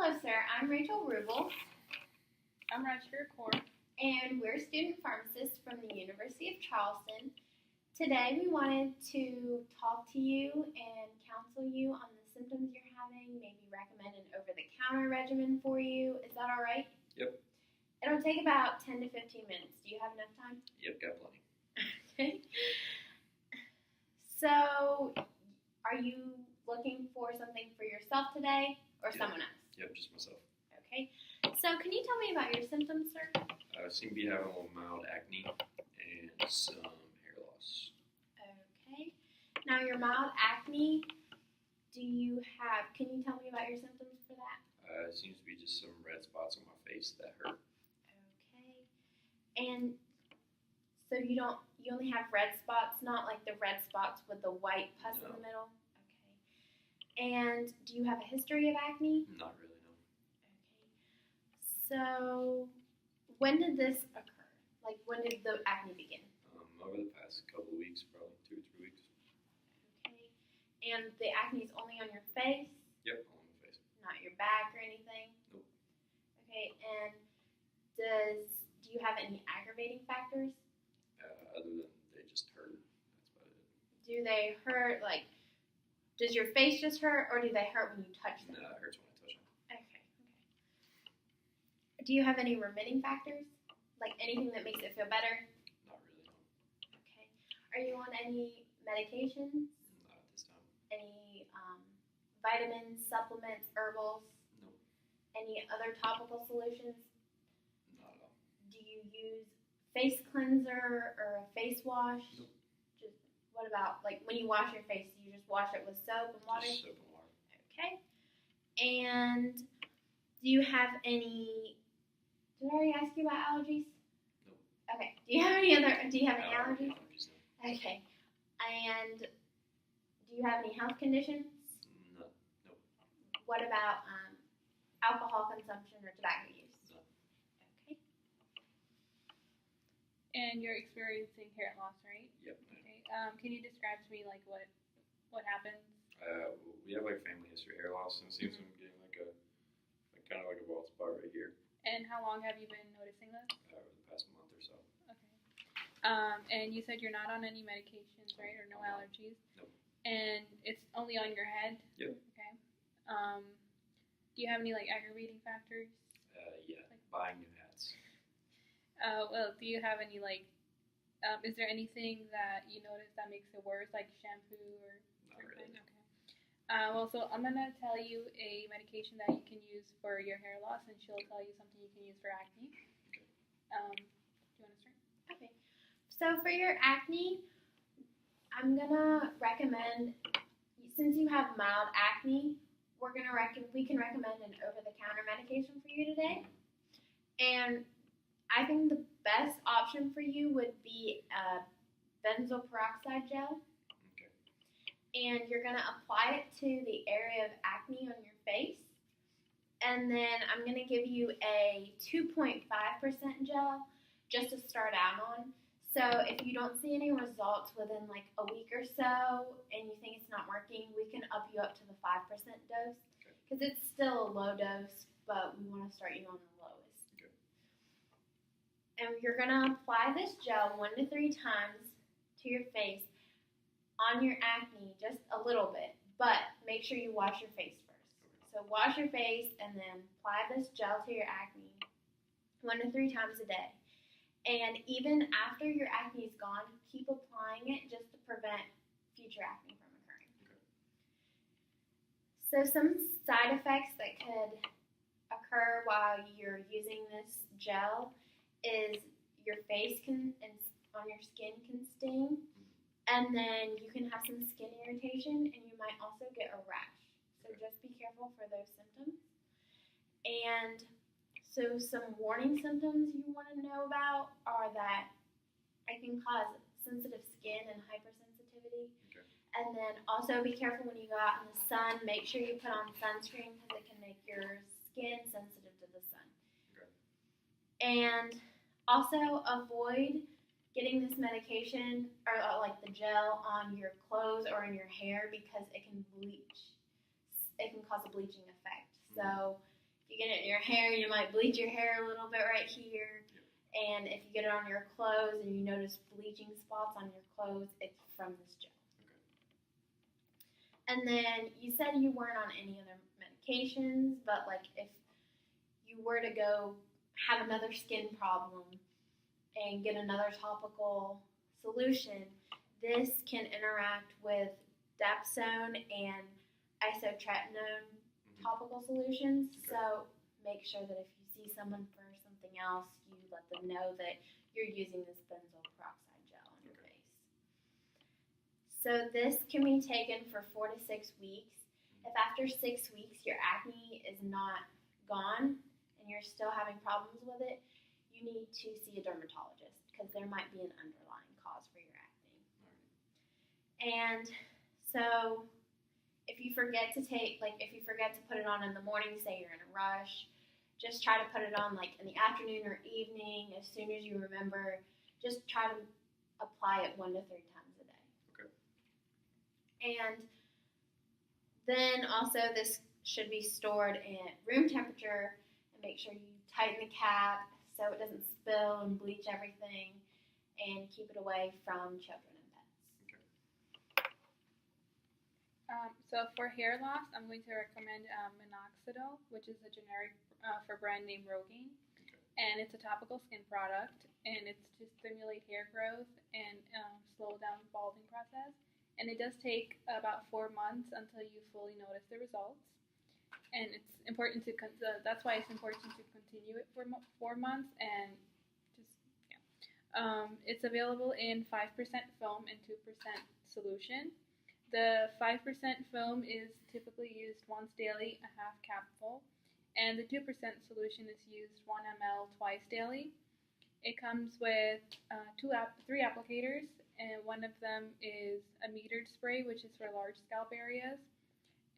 Hello, sir. I'm Rachel Rubel, I'm Rajveer, and we're student pharmacists from the University of Charleston. Today, we wanted to talk to you and counsel you on the symptoms you're having, maybe recommend an over-the-counter regimen for you. Is that all right? Yep. It'll take about 10 to 15 minutes. Do you have enough time? Yep, got plenty. Okay. So, are you looking for something for yourself today or someone else? Yep, just myself. Okay. So, can you tell me about your symptoms, sir? I seem to be having a little mild acne and some hair loss. Okay. Now, your mild acne, can you tell me about your symptoms for that? It seems to be just some red spots on my face that hurt. Okay. And so you only have red spots, not like the red spots with the white pus in the middle? Okay. And do you have a history of acne? Not really, no. Okay. So, when did this occur? Like, when did the acne begin? Over the past couple of weeks, probably 2 or 3 weeks. Okay. And the acne is only on your face? Yep, all on my face. Not your back or anything? Nope. Okay, and do you have any aggravating factors? Other than they just hurt. That's about it. Do they hurt, like, does your face just hurt, or do they hurt when you touch them? No, it hurts when I touch them. Okay. Do you have any remitting factors? Like anything that makes it feel better? Not really, no. Okay. Are you on any medications? Not at this time. Any vitamins, supplements, herbals? Nope. Any other topical solutions? Not at all. Do you use face cleanser or a face wash? Nope. Just what about, like, when you wash your face, do you just wash it with soap and water? Just soap and water. Okay. And do you have any? Did I already ask you about allergies? Nope. Okay. Do you have any allergies? Allergies, no. Okay. And do you have any health conditions? No. Nope. What about alcohol consumption or tobacco use? No. Okay. and you're experiencing hair loss, right? Yep. Okay. Can you describe to me like what happens? We have like family history hair loss, and it seems I'm getting like kind of like a bald spot right here. And how long have you been noticing this? Over the past month or so. Okay. And you said you're not on any medications, right, or no allergies? Nope. And it's only on your head? Yep. Okay. Do you have any like aggravating factors? Yeah. Buying new hats. Well, do you have any like? Is there anything that you notice that makes it worse, like shampoo or? Not really. Okay. Well, so I'm gonna tell you a medication that you can use for your hair loss, and she'll tell you something you can use for acne. Okay. Do you want to start? Okay. So for your acne, I'm gonna recommend, since you have mild acne, we can recommend an over-the-counter medication for you today. And I think the best option for you would be a benzoyl peroxide gel. Okay. And you're going to apply it to the area of acne on your face. And then I'm going to give you a 2.5% gel just to start out on. So if you don't see any results within like a week or so and you think it's not working, we can up you up to the 5% dose. Because it's still a low dose, but we want to start you on the lowest. Okay. And you're going to apply this gel 1 to 3 times to your face on your acne, just a little bit, but make sure you wash your face first. So wash your face and then apply this gel to your acne 1 to 3 times a day. And even after your acne is gone, keep applying it just to prevent future acne from occurring. Okay. So some side effects that could occur while you're using this gel is your face on your skin can sting, and then you can have some skin irritation, and you might also get a rash. So just be careful for those symptoms. And so some warning symptoms you want to know about are that it can cause sensitive skin and hypersensitivity. Okay. And then also be careful when you go out in the sun. Make sure you put on sunscreen because it can make your skin sensitive to the sun. Okay. And also avoid getting this medication or like the gel on your clothes or in your hair because it can bleach. It can cause a bleaching effect. So if you get it in your hair, you might bleach your hair a little bit right here. Yep. And if you get it on your clothes and you notice bleaching spots on your clothes, it's from this gel. Okay. And then you said you weren't on any other medications, but like if you were to go have another skin problem and get another topical solution, this can interact with dapsone and isotretinoin topical solutions. Okay. So make sure that if you see someone for something else, you let them know that you're using this benzoyl peroxide gel on your face. So this can be taken for 4 to 6 weeks. If after 6 weeks your acne is not gone and you're still having problems with it, you need to see a dermatologist because there might be an underlying cause for your acne. And so if you forget to put it on in the morning, say you're in a rush, just try to put it on like in the afternoon or evening as soon as you remember. Just try to apply it 1 to 3 times a day. Okay. And then also this should be stored at room temperature, and make sure you tighten the cap so it doesn't spill and bleach everything, and keep it away from children and pets. So for hair loss, I'm going to recommend minoxidil, which is a generic for brand name Rogaine. Okay. And it's a topical skin product, and it's to stimulate hair growth and slow down the balding process. And it does take about 4 months until you fully notice the results. And it's important to that's why it's important to continue it for 4 months and just it's available in 5% foam and 2% solution. The 5% foam is typically used once daily, a half capful, and the 2% solution is used 1 ml twice daily. It comes with 3 applicators, and one of them is a metered spray, which is for large scalp areas,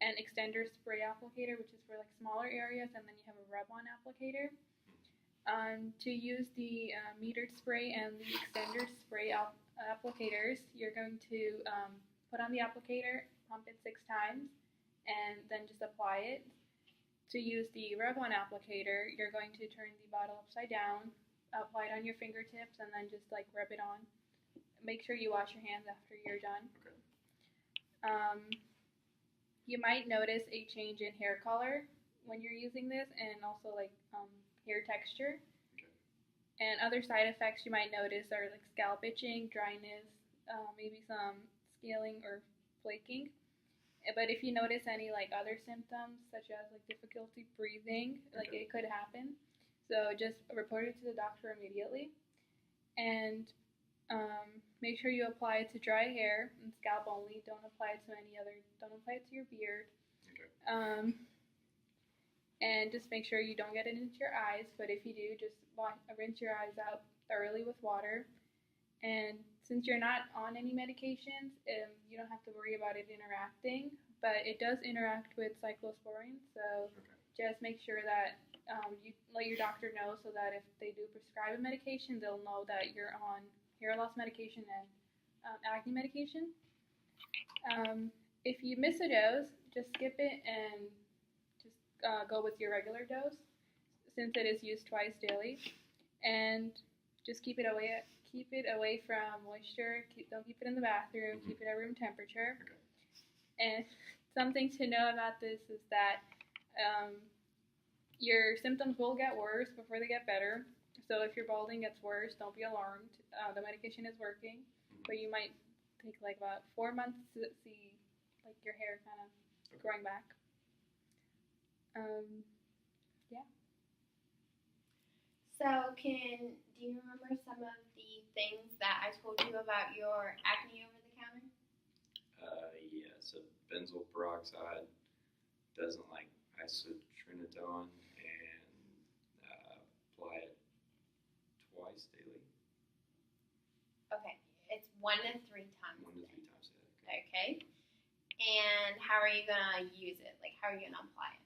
an extender spray applicator, which is for like smaller areas, and then you have a rub-on applicator. To use the metered spray and the extender spray applicators, you're going to put on the applicator, pump it 6 times, and then just apply it. To use the rub-on applicator, you're going to turn the bottle upside down, apply it on your fingertips, and then just like rub it on. Make sure you wash your hands after you're done. Okay. You might notice a change in hair color when you're using this, and also like hair texture. Okay. And other side effects you might notice are like scalp itching, dryness, maybe some scaling or flaking. But if you notice any like other symptoms such as like difficulty breathing, like Okay. it could happen. So just report it to the doctor immediately. And make sure you apply it to dry hair and scalp only. Don't apply it to your beard. Okay. And just make sure you don't get it into your eyes. But if you do, just rinse your eyes out thoroughly with water. And since you're not on any medications, you don't have to worry about it interacting. But it does interact with cyclosporine, so just make sure that you let your doctor know so that if they do prescribe a medication, they'll know that you're on hair loss medication and acne medication. If you miss a dose, just skip it and just go with your regular dose, since it is used twice daily. And just keep it away from moisture. Don't keep it in the bathroom. Keep it at room temperature. Okay. And something to know about this is that your symptoms will get worse before they get better. So if your balding gets worse, don't be alarmed. The medication is working, but you might take like about 4 months to see like your hair kind of growing back. Yeah. So do you remember some of the things that I told you about your acne over the counter? Yeah. So benzoyl peroxide doesn't like isotretinoin, and apply it twice daily. Okay, it's 1 to 3 times. 1 to 3 times a day. Okay. And how are you gonna use it? Like, how are you gonna apply it?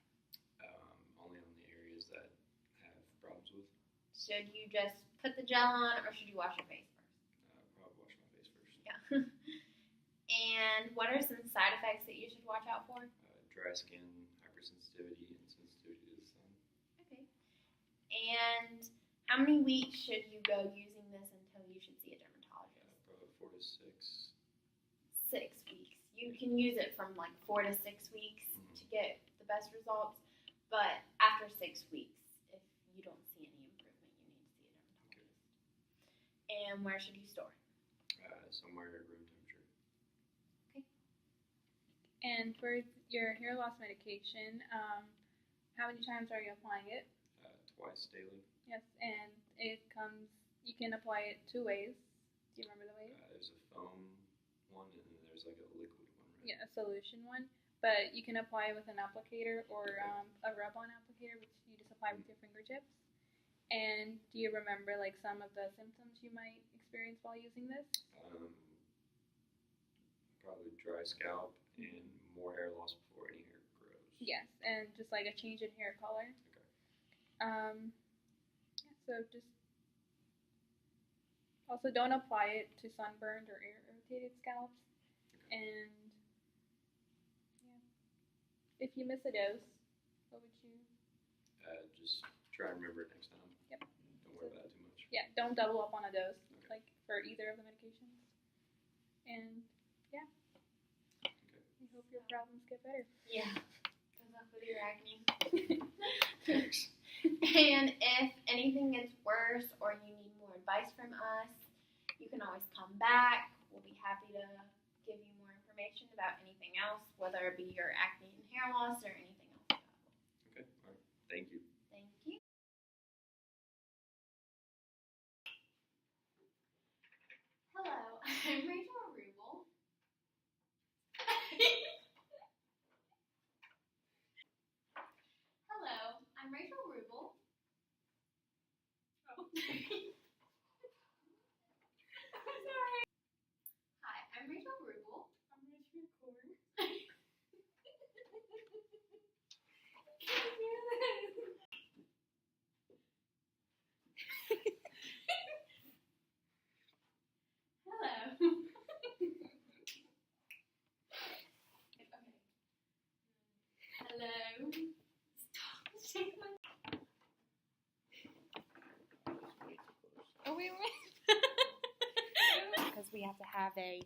Only on the areas that have problems with. Should you just put the gel on, or should you wash your face first? Probably wash my face first. Yeah. And what are some side effects that you should watch out for? Dry skin, hypersensitivity, and sensitivity to the sun. And how many weeks should you go using this until you should see a dermatologist? Probably 4 to 6. 6 weeks. You can use it from like 4 to 6 weeks to get the best results, but after 6 weeks, if you don't see any improvement, you need to see a dermatologist. And where should you store it? Somewhere at room temperature. And for your hair loss medication, how many times are you applying it? Twice daily. Yes, and you can apply it 2 ways. Do you remember the ways? There's a foam one, and then there's like a liquid one, right? Yeah, a solution one. But you can apply it with an applicator or a rub-on applicator, which you just apply with your fingertips. And do you remember like some of the symptoms you might experience while using this? Probably dry scalp and more hair loss before any hair grows. Yes, and just like a change in hair color. Okay. So just also don't apply it to sunburned or irritated scalps. Okay. And if you miss a dose, what would you? Just try and remember it next time. Yep. Don't worry about it too much. Yeah, don't double up on a dose, Okay. like for either of the medications. And we hope your problems get better. Yeah. Good luck with your acne. Thanks. And if anything gets worse or you need more advice from us, you can always come back. We'll be happy to give you more information about anything else, whether it be your acne and hair loss or anything else. Okay. All right. Thank you. Thank you. Hello, I'm Rachel Rubel. Hello, I'm Rachel Rubel. Oh. I'm sorry. Hi, I'm Rachel Rubel. I'm going to record. Hello. Hello. Stop. Oh, wait. Because we have to have a